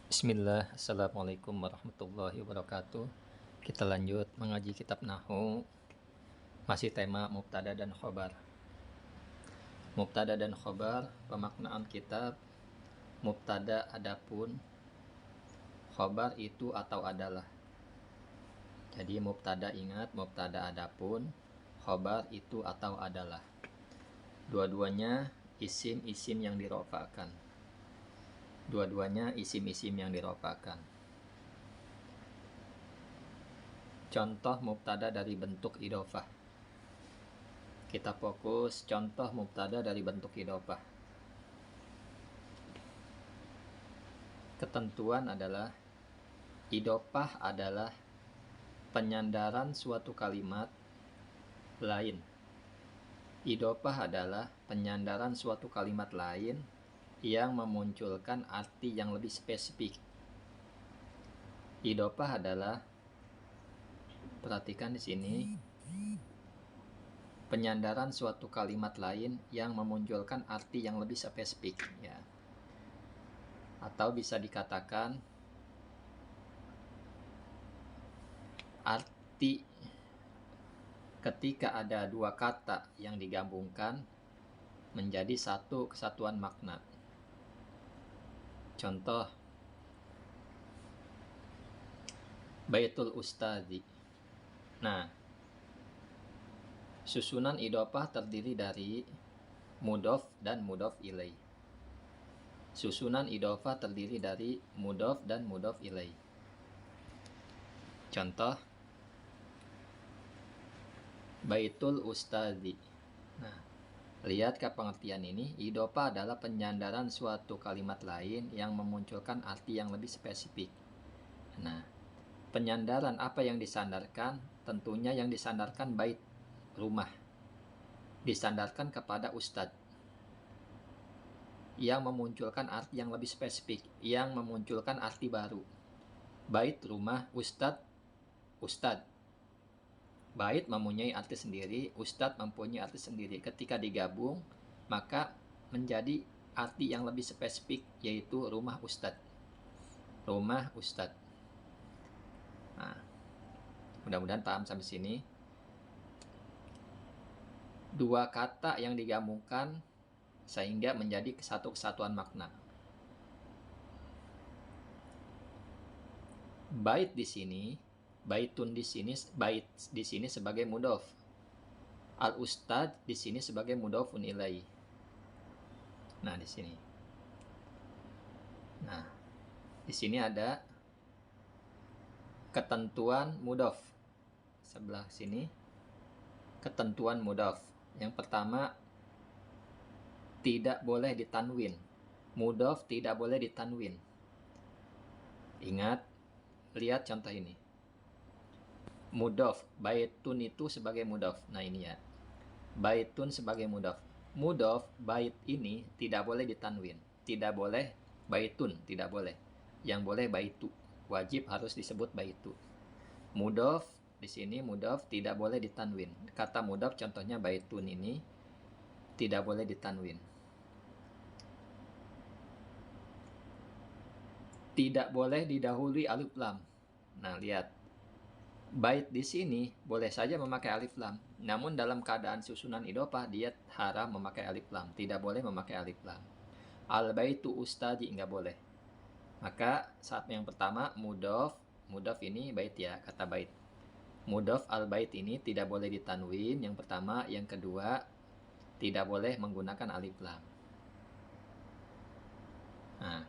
Bismillah, Assalamualaikum warahmatullahi wabarakatuh. Kita lanjut mengaji kitab Nahwu, masih tema mubtada dan khobar. Mubtada dan khobar, pemaknaan kitab. Mubtada adapun, khobar itu atau adalah. Jadi mubtada ingat, mubtada adapun, khobar itu atau adalah. Dua-duanya isim-isim yang dirofa'kan. Dua-duanya isim-isim yang dirofa'kan. Contoh mubtada dari bentuk idhofah. Kita fokus contoh mubtada dari bentuk idhofah. Ketentuan adalah idhofah adalah penyandaran suatu kalimat lain. Idhofah adalah penyandaran suatu kalimat lain yang memunculkan arti yang lebih spesifik. Idhofah adalah, perhatikan di sini, penyandaran suatu kalimat lain yang memunculkan arti yang lebih spesifik, ya. Atau bisa dikatakan arti ketika ada dua kata yang digabungkan menjadi satu kesatuan makna. Contoh, Baitul Ustadzi. Nah, susunan idhofah terdiri dari mudhof dan mudhof ilaih. Susunan idhofah terdiri dari mudhof dan mudhof ilaih. Contoh, Baitul Ustadzi. Nah, lihat ke pengertian ini, idhofah adalah penyandaran suatu kalimat lain yang memunculkan arti yang lebih spesifik. Nah, penyandaran apa yang disandarkan? Tentunya yang disandarkan bait, rumah. Disandarkan kepada ustadz. Yang memunculkan arti yang lebih spesifik, yang memunculkan arti baru. Bait, rumah, ustadz, ustadz. Bait mempunyai arti sendiri, ustadz mempunyai arti sendiri. Ketika digabung, maka menjadi arti yang lebih spesifik, yaitu rumah ustadz. Rumah ustadz. Nah, mudah-mudahan paham sampai sini. Dua kata yang digabungkan sehingga menjadi satu kesatuan makna. Bait di sini, baitun di sini, bait di sini sebagai mudhof. Al-ustad di sini sebagai mudhofun ilaih. Nah, di sini. Nah, di sini ada ketentuan mudhof. Sebelah sini ketentuan mudhof. Yang pertama, tidak boleh ditanwin. Mudhof tidak boleh ditanwin. Ingat, lihat contoh ini. Mudhof, baitun itu sebagai mudhof. Nah, ini ya. Baitun sebagai mudhof. Mudhof, bait ini tidak boleh ditanwin. Tidak boleh baitun, tidak boleh. Yang boleh baitu. Wajib harus disebut baitu. Mudhof, di sini mudhof tidak boleh ditanwin. Kata mudhof contohnya baitun ini tidak boleh ditanwin. Tidak boleh didahului alif lam. Nah, lihat. Bait di sini boleh saja memakai alif lam, namun dalam keadaan susunan idhofah dia haram memakai alif lam, tidak boleh memakai alif lam. Al baitu ustadi enggak boleh. Maka saat yang pertama mudhof, mudhof ini bait ya, kata bait. Mudhof al bait ini tidak boleh ditanwin yang pertama, yang kedua tidak boleh menggunakan alif lam. Nah,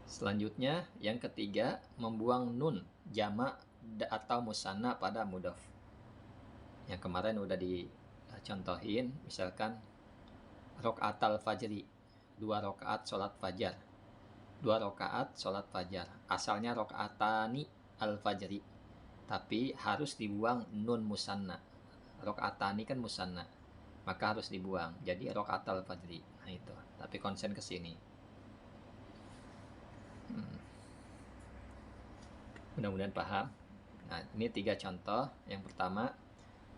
selanjutnya yang ketiga, membuang nun jamak atau musanna pada mudhof. Yang kemarin udah dicontohin, misalkan rokaatal fajri, 2 rokaat sholat fajar. 2 rokaat sholat fajar. Asalnya rokaatani al fajri, tapi harus dibuang nun musanna. Rokaatani kan musanna, maka harus dibuang. Jadi rokaatal fajri. Nah itu. Tapi konsen ke sini. Mudah-mudahan paham. Nah, ini 3 contoh. Yang pertama,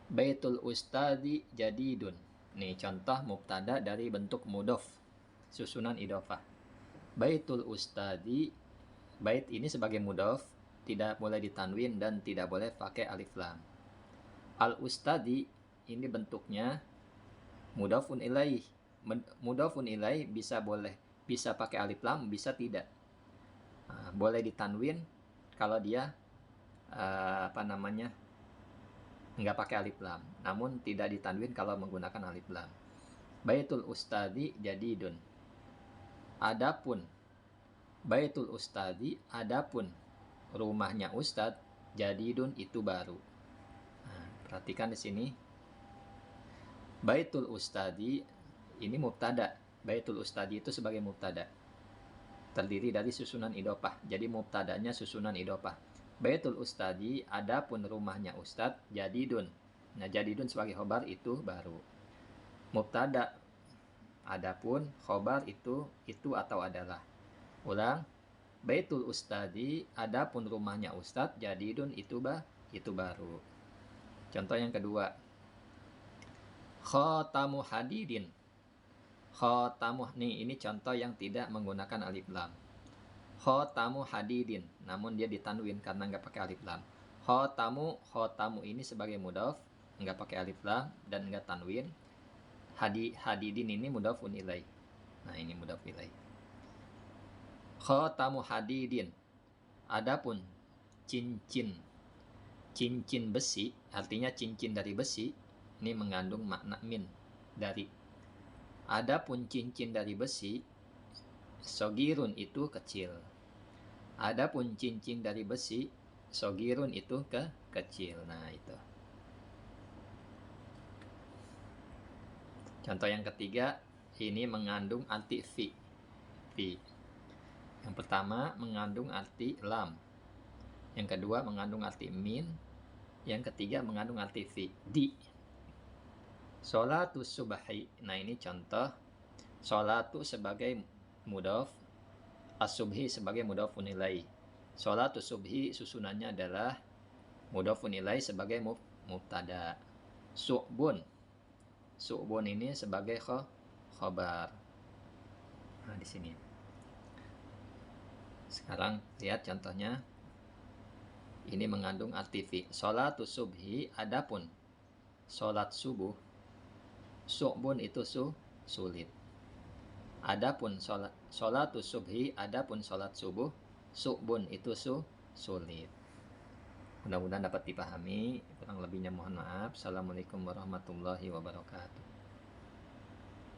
Baitul Ustadi jadidun. Nih contoh mubtada dari bentuk mudhof, susunan idhofah. Baitul ustadi, bait ini sebagai mudhof, tidak boleh ditanwin dan tidak boleh pakai alif lam. Al ustadi ini bentuknya mudhofun ilaih. Mudhofun ilaih bisa pakai alif lam, bisa tidak. Boleh ditanwin kalau dia nggak pakai alif lam, namun tidak ditanwin kalau menggunakan alif lam. Baitul ustadi jadidun. Adapun Baitul ustadi, adapun rumahnya ustad, jadidun itu baru. Nah, perhatikan di sini. Baitul ustadi ini mubtada. Baitul ustadi itu sebagai mubtada. Terdiri dari susunan idhofah. Jadi mubtadanya susunan idhofah. Baitul ustadi, adapun rumahnya ustad, jadidun. Nah, jadidun sebagai khobar itu baru. Mubtada, adapun khobar itu atau adalah. Ulang. Baitul ustadi, adapun rumahnya ustad, jadidun itu baru. Contoh yang kedua. Khotamu hadidin. Khotamu, nih ini contoh yang tidak menggunakan alif lam. Khotamu hadidin, namun dia ditanwin karena nggak pakai alif lam. Khotamu ini sebagai mudhof, nggak pakai alif lam dan nggak tanwin. Hadidin ini mudhofun ilaih. Nah, ini mudhof ilaih. Khotamu hadidin. Adapun cincin besi, artinya cincin dari besi, ini mengandung makna min, dari. Adapun cincin dari besi, sogirun itu kecil. Adapun cincin dari besi, sogirun itu kecil. Nah, itu. Contoh yang ketiga, ini mengandung arti fi. Yang pertama mengandung arti lam. Yang kedua mengandung arti min. Yang ketiga mengandung arti fi, di. Sholatus subhi. Nah, ini contoh. Sholatu sebagai mudhof, as-subhi sebagai mudhofun ilaih. Sholatus subhi susunannya adalah mudhofun ilaih sebagai mubtada. Su'bun ini sebagai khobar. Nah, di sini. Sekarang lihat contohnya. Ini mengandung arti fi. Sholatus subhi, adapun sholat subuh, su'bun itu sulit. Adapun sholatus subhi, adapun sholat subuh, su'bun itu sulit. Mudah-mudahan dapat dipahami. Kurang lebihnya mohon maaf. Assalamualaikum warahmatullahi wabarakatuh.